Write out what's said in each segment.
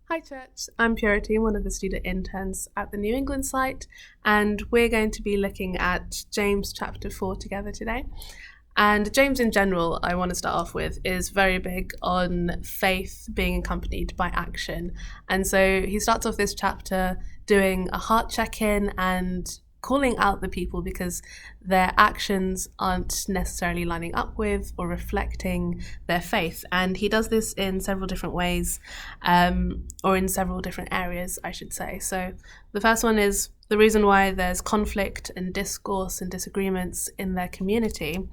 Hi Church, I'm Purity, I'm one of the student interns at the New England site, and we're going to be looking at James chapter 4 together today. And James in general, I want to start off with, is very big on faith being accompanied by action. And so he starts off this chapter doing a heart check-in and calling out the people because their actions aren't necessarily lining up with or reflecting their faith. And he does this in several different ways, or in several different areas, I should say. So the first one is the reason why there's conflict and discourse and disagreements in their community.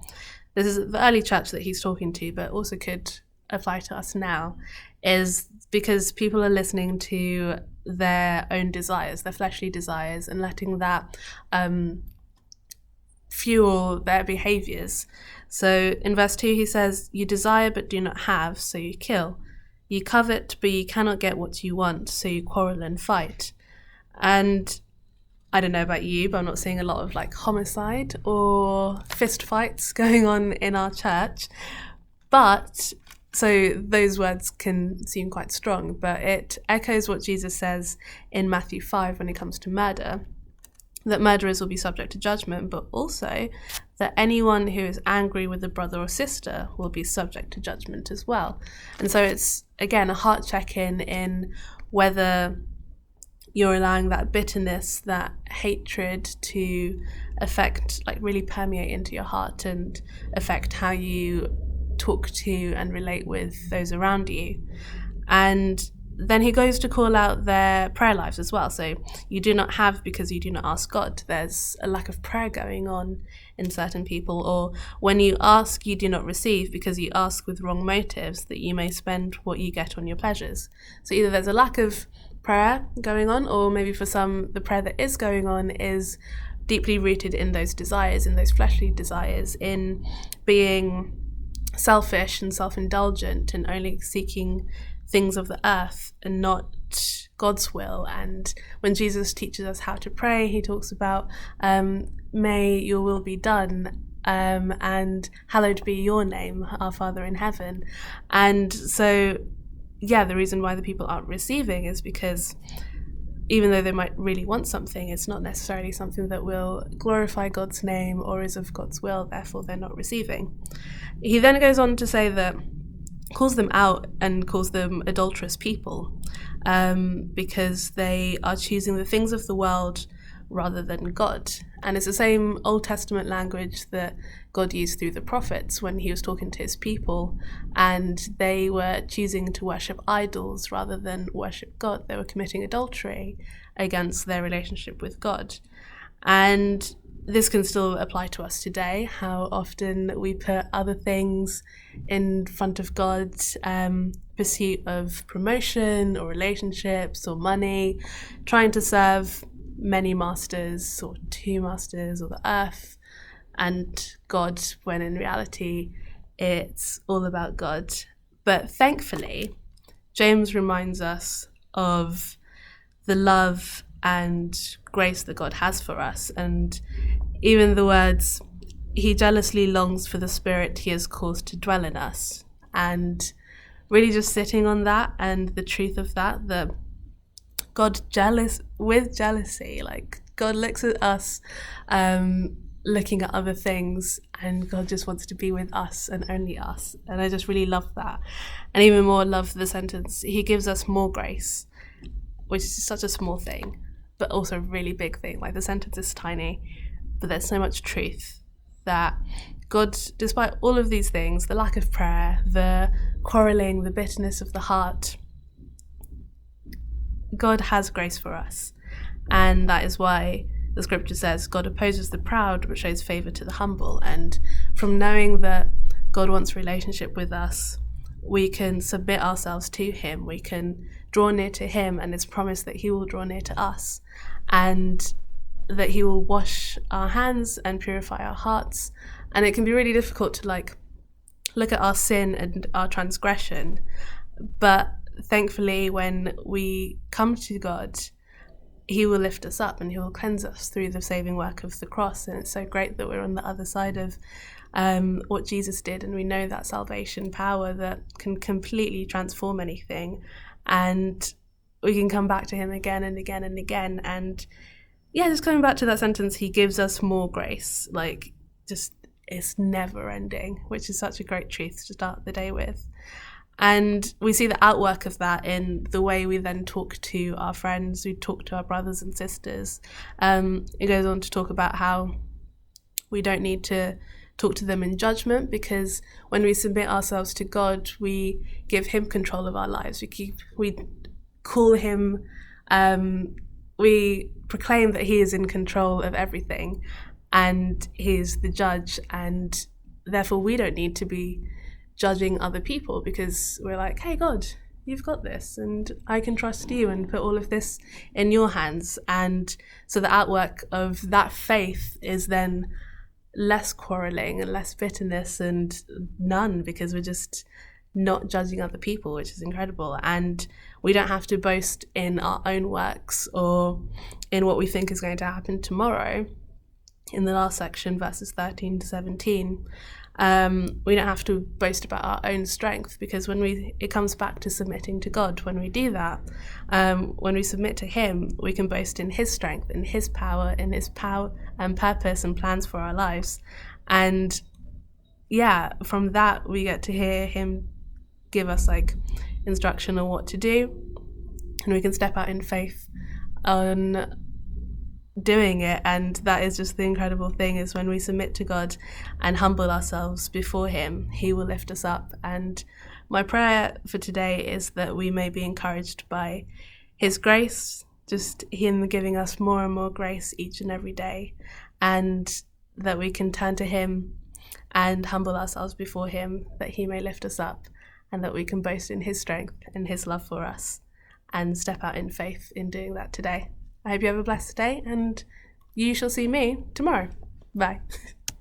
This is the early church that he's talking to, but also could apply to us now, is because people are listening to their own desires, their fleshly desires, and letting that fuel their behaviors. So in verse 2 he says, "You desire but do not have, so you kill. You covet but you cannot get what you want, so you quarrel and fight." And I don't know about you, but I'm not seeing a lot of homicide or fist fights going on in our church. But so those words can seem quite strong, but it echoes what Jesus says in Matthew 5 when it comes to murder, that murderers will be subject to judgment, but also that anyone who is angry with a brother or sister will be subject to judgment as well. And so it's, again, a heart check-in in whether you're allowing that bitterness, that hatred to affect, really permeate into your heart and affect how you talk to and relate with those around you. And then he goes to call out their prayer lives as well. So you do not have because you do not ask God. There's a lack of prayer going on in certain people. Or when you ask, you do not receive because you ask with wrong motives, that you may spend what you get on your pleasures. So either there's a lack of prayer going on, or maybe for some, the prayer that is going on is deeply rooted in those desires, in those fleshly desires, in being selfish and self-indulgent and only seeking things of the earth and not God's will. And when Jesus teaches us how to pray, he talks about may your will be done, and hallowed be your name, our Father in heaven. And so the reason why the people aren't receiving is because even though they might really want something, it's not necessarily something that will glorify God's name or is of God's will, therefore they're not receiving. He then goes on to say that, calls them out and calls them adulterous people, because they are choosing the things of the world rather than God. And it's the same Old Testament language that God used through the prophets when he was talking to his people, and they were choosing to worship idols rather than worship God. They were committing adultery against their relationship with God. And this can still apply to us today, how often we put other things in front of God, pursuit of promotion or relationships or money, trying to serve many masters or two masters or the earth and God, when in reality it's all about God. But thankfully, James reminds us of the love and grace that God has for us. And even the words, he jealously longs for the spirit he has caused to dwell in us. And really just sitting on that and the truth of that God jealous with jealousy, God looks at us looking at other things, and God just wants to be with us and only us. And I just really love that. And even more love the sentence, he gives us more grace, which is such a small thing, but also a really big thing. The sentence is tiny, but there's so much truth that God, despite all of these things, the lack of prayer, the quarreling, the bitterness of the heart, God has grace for us. And that is why the scripture says God opposes the proud but shows favor to the humble. And from knowing that God wants relationship with us, we can submit ourselves to him, we can draw near to him, and it's promised that he will draw near to us, and that he will wash our hands and purify our hearts. And it can be really difficult to look at our sin and our transgression, but thankfully when we come to God, he will lift us up and he will cleanse us through the saving work of the cross. And it's so great that we're on the other side of what Jesus did, and we know that salvation power that can completely transform anything. And we can come back to him again and again and again. And yeah, just coming back to that sentence, he gives us more grace. Like, just, it's never ending, which is such a great truth to start the day with. And we see the outwork of that in the way we then talk to our friends, we talk to our brothers and sisters. It goes on to talk about how we don't need to talk to them in judgment, because when we submit ourselves to God, we give him control of our lives. We call him, we proclaim that he is in control of everything and he's the judge, and therefore we don't need to be judging other people, because we're like, hey God, you've got this and I can trust you and put all of this in your hands. And so the outwork of that faith is then less quarreling and less bitterness and none, because we're just not judging other people, which is incredible. And we don't have to boast in our own works or in what we think is going to happen tomorrow. In the last section, verses 13 to 17, we don't have to boast about our own strength, because it comes back to submitting to God. When we do that, when we submit to him, we can boast in his strength, in his power and purpose and plans for our lives. And yeah, from that we get to hear him give us like instruction on what to do, and we can step out in faith on doing it. And that is just the incredible thing, is when we submit to God and humble ourselves before him, he will lift us up. And my prayer for today is that we may be encouraged by his grace, just him giving us more and more grace each and every day, and that we can turn to him and humble ourselves before him, that he may lift us up, and that we can boast in his strength and his love for us, and step out in faith in doing that today. I hope you have a blessed day, and you shall see me tomorrow. Bye.